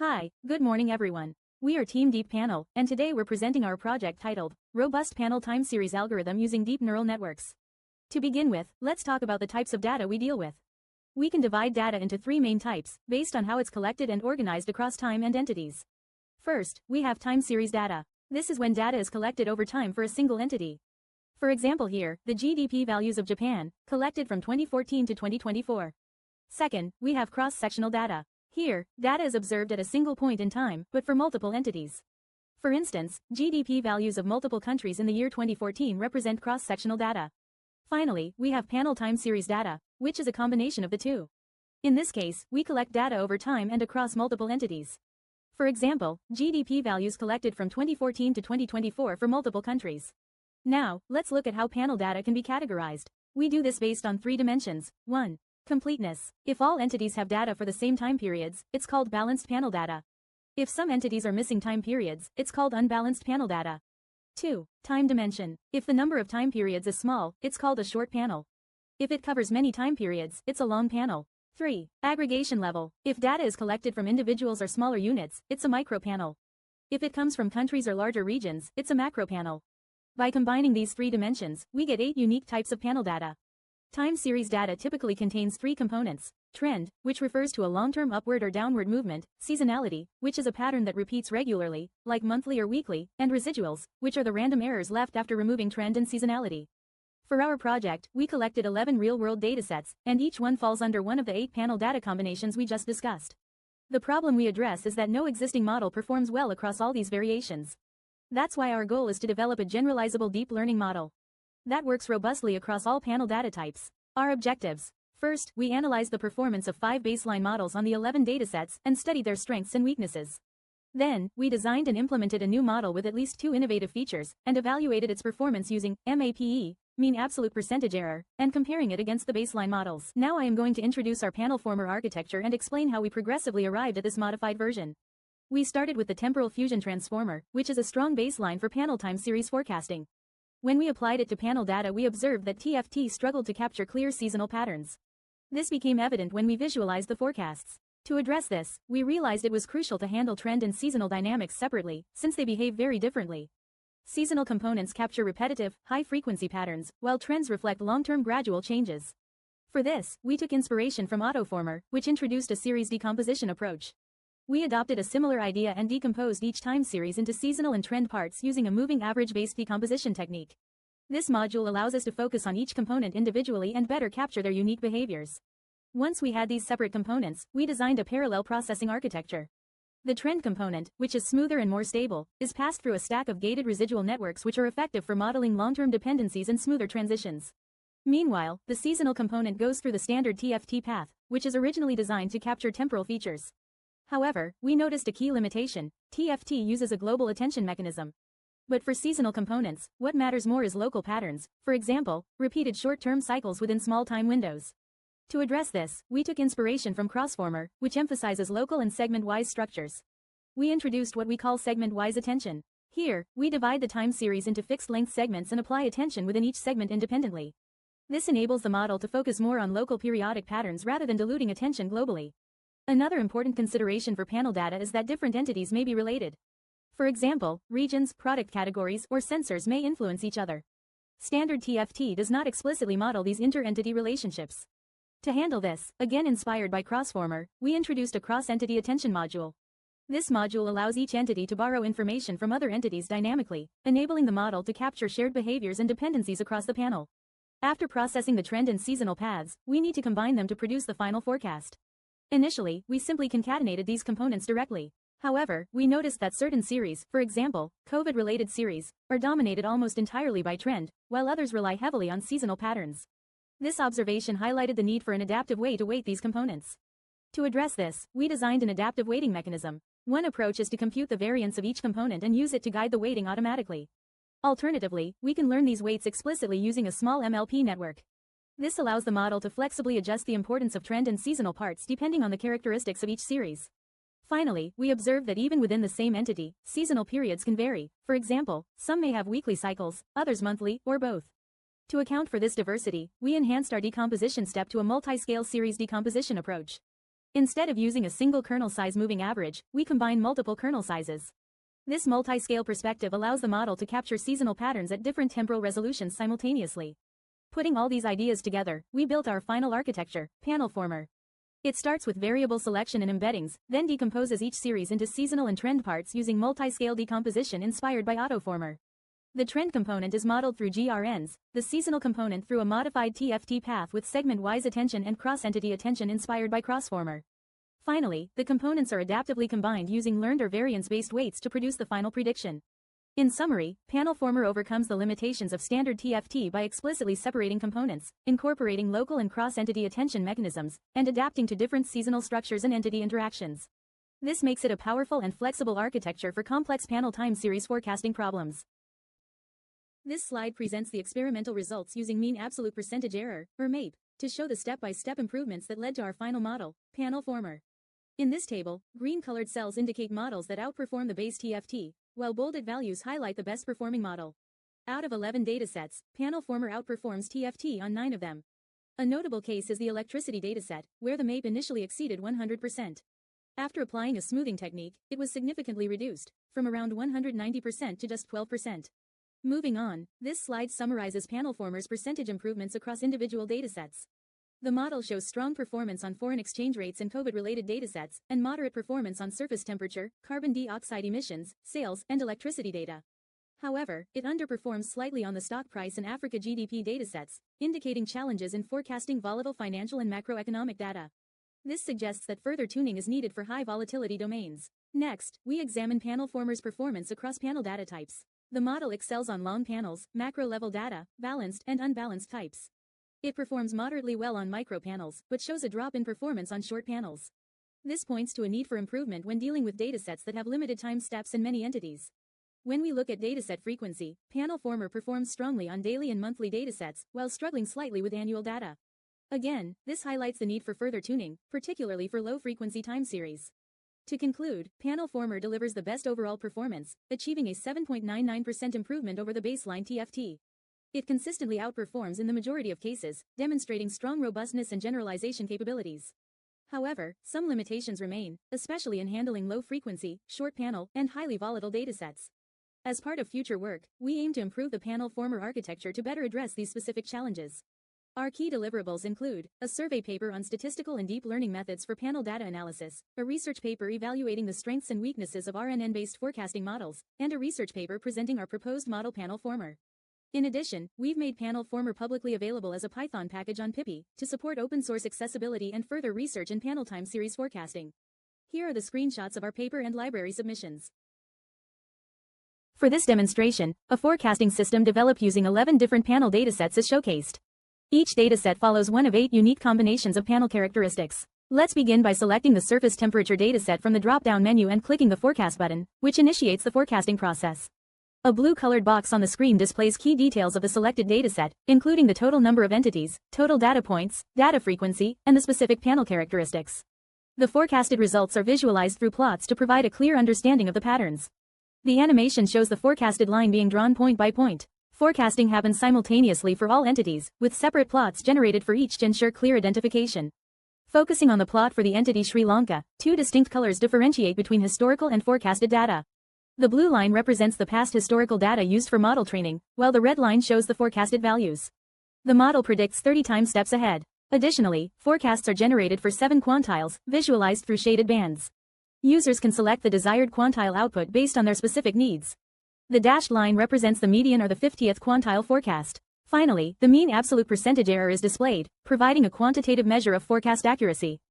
Hi, good morning everyone. We are Team Deep Panel, and today we're presenting our project titled, Robust Panel Time Series Algorithm Using Deep Neural Networks. To begin with, let's talk about the types of data we deal with. We can divide data into three main types, based on how it's collected and organized across time and entities. First, we have time series data. This is when data is collected over time for a single entity. For example here, the GDP values of Japan, collected from 2014 to 2024. Second, we have cross-sectional data. Here, data is observed at a single point in time, but for multiple entities. For instance, GDP values of multiple countries in the year 2014 represent cross-sectional data. Finally, we have panel time series data, which is a combination of the two. In this case, we collect data over time and across multiple entities. For example, GDP values collected from 2014 to 2024 for multiple countries. Now, let's look at how panel data can be categorized. We do this based on three dimensions. 1. Completeness. If all entities have data for the same time periods, it's called balanced panel data. If some entities are missing time periods, it's called unbalanced panel data. 2. Time dimension. If the number of time periods is small, it's called a short panel. If it covers many time periods, it's a long panel. 3. Aggregation level. If data is collected from individuals or smaller units, it's a micro panel. If it comes from countries or larger regions, it's a macro panel. By combining these three dimensions, we get 8 unique types of panel data. Time series data typically contains 3 components: trend, which refers to a long-term upward or downward movement; seasonality, which is a pattern that repeats regularly, like monthly or weekly; and residuals, which are the random errors left after removing trend and seasonality. For our project, we collected 11 real-world datasets, and each one falls under one of the 8 panel data combinations we just discussed. The problem we address is that no existing model performs well across all these variations. That's why our goal is to develop a generalizable deep learning model that works robustly across all panel data types. Our objectives. First, we analyzed the performance of 5 baseline models on the 11 datasets and studied their strengths and weaknesses. Then, we designed and implemented a new model with at least 2 innovative features, and evaluated its performance using MAPE, mean absolute percentage error, and comparing it against the baseline models. Now I am going to introduce our panel former architecture and explain how we progressively arrived at this modified version. We started with the temporal fusion transformer, which is a strong baseline for panel time series forecasting. When we applied it to panel data, we observed that TFT struggled to capture clear seasonal patterns. This became evident when we visualized the forecasts. To address this, we realized it was crucial to handle trend and seasonal dynamics separately, since they behave very differently. Seasonal components capture repetitive, high-frequency patterns, while trends reflect long-term gradual changes. For this, we took inspiration from Autoformer, which introduced a series decomposition approach. We adopted a similar idea and decomposed each time series into seasonal and trend parts using a moving average-based decomposition technique. This module allows us to focus on each component individually and better capture their unique behaviors. Once we had these separate components, we designed a parallel processing architecture. The trend component, which is smoother and more stable, is passed through a stack of gated residual networks which are effective for modeling long-term dependencies and smoother transitions. Meanwhile, the seasonal component goes through the standard TFT path, which is originally designed to capture temporal features. However, we noticed a key limitation: TFT uses a global attention mechanism. But for seasonal components, what matters more is local patterns, for example, repeated short-term cycles within small time windows. To address this, we took inspiration from Crossformer, which emphasizes local and segment-wise structures. We introduced what we call segment-wise attention. Here, we divide the time series into fixed-length segments and apply attention within each segment independently. This enables the model to focus more on local periodic patterns rather than diluting attention globally. Another important consideration for panel data is that different entities may be related. For example, regions, product categories, or sensors may influence each other. Standard TFT does not explicitly model these inter-entity relationships. To handle this, again inspired by Crossformer, we introduced a cross-entity attention module. This module allows each entity to borrow information from other entities dynamically, enabling the model to capture shared behaviors and dependencies across the panel. After processing the trend and seasonal paths, we need to combine them to produce the final forecast. Initially, we simply concatenated these components directly. However, we noticed that certain series, for example, COVID-related series, are dominated almost entirely by trend, while others rely heavily on seasonal patterns. This observation highlighted the need for an adaptive way to weight these components. To address this, we designed an adaptive weighting mechanism. One approach is to compute the variance of each component and use it to guide the weighting automatically. Alternatively, we can learn these weights explicitly using a small MLP network. This allows the model to flexibly adjust the importance of trend and seasonal parts depending on the characteristics of each series. Finally, we observed that even within the same entity, seasonal periods can vary. For example, some may have weekly cycles, others monthly, or both. To account for this diversity, we enhanced our decomposition step to a multi-scale series decomposition approach. Instead of using a single kernel size moving average, we combine multiple kernel sizes. This multi-scale perspective allows the model to capture seasonal patterns at different temporal resolutions simultaneously. Putting all these ideas together, we built our final architecture, PanelFormer. It starts with variable selection and embeddings, then decomposes each series into seasonal and trend parts using multi-scale decomposition inspired by AutoFormer. The trend component is modeled through GRNs, the seasonal component through a modified TFT path with segment-wise attention and cross-entity attention inspired by CrossFormer. Finally, the components are adaptively combined using learned or variance-based weights to produce the final prediction. In summary, PanelFormer overcomes the limitations of standard TFT by explicitly separating components, incorporating local and cross-entity attention mechanisms, and adapting to different seasonal structures and entity interactions. This makes it a powerful and flexible architecture for complex panel time series forecasting problems. This slide presents the experimental results using mean absolute percentage error, or MAPE, to show the step-by-step improvements that led to our final model, PanelFormer. In this table, green-colored cells indicate models that outperform the base TFT, while bolded values highlight the best-performing model. Out of 11 datasets, PanelFormer outperforms TFT on 9 of them. A notable case is the electricity dataset, where the MAPE initially exceeded 100%. After applying a smoothing technique, it was significantly reduced, from around 190% to just 12%. Moving on, this slide summarizes PanelFormer's percentage improvements across individual datasets. The model shows strong performance on foreign exchange rates and COVID-related datasets, and moderate performance on surface temperature, carbon dioxide emissions, sales, and electricity data. However, it underperforms slightly on the stock price and Africa GDP datasets, indicating challenges in forecasting volatile financial and macroeconomic data. This suggests that further tuning is needed for high volatility domains. Next, we examine PanelFormer's performance across panel data types. The model excels on long panels, macro-level data, balanced and unbalanced types. It performs moderately well on micropanels, but shows a drop in performance on short panels. This points to a need for improvement when dealing with datasets that have limited time steps and many entities. When we look at dataset frequency, PanelFormer performs strongly on daily and monthly datasets, while struggling slightly with annual data. Again, this highlights the need for further tuning, particularly for low-frequency time series. To conclude, PanelFormer delivers the best overall performance, achieving a 7.99% improvement over the baseline TFT. It consistently outperforms in the majority of cases, demonstrating strong robustness and generalization capabilities. However, some limitations remain, especially in handling low-frequency, short panel, and highly volatile datasets. As part of future work, we aim to improve the PanelFormer architecture to better address these specific challenges. Our key deliverables include a survey paper on statistical and deep learning methods for panel data analysis, a research paper evaluating the strengths and weaknesses of RNN-based forecasting models, and a research paper presenting our proposed model PanelFormer. In addition, we've made PanelFormer publicly available as a Python package on Pippi to support open-source accessibility and further research in panel time series forecasting. Here are the screenshots of our paper and library submissions. For this demonstration, a forecasting system developed using 11 different panel datasets is showcased. Each dataset follows one of 8 unique combinations of panel characteristics. Let's begin by selecting the surface temperature dataset from the drop-down menu and clicking the Forecast button, which initiates the forecasting process. A blue-colored box on the screen displays key details of the selected dataset, including the total number of entities, total data points, data frequency, and the specific panel characteristics. The forecasted results are visualized through plots to provide a clear understanding of the patterns. The animation shows the forecasted line being drawn point by point. Forecasting happens simultaneously for all entities, with separate plots generated for each to ensure clear identification. Focusing on the plot for the entity Sri Lanka, 2 distinct colors differentiate between historical and forecasted data. The blue line represents the past historical data used for model training, while the red line shows the forecasted values. The model predicts 30 time steps ahead. Additionally, forecasts are generated for 7 quantiles, visualized through shaded bands. Users can select the desired quantile output based on their specific needs. The dashed line represents the median or the 50th quantile forecast. Finally, the mean absolute percentage error is displayed, providing a quantitative measure of forecast accuracy.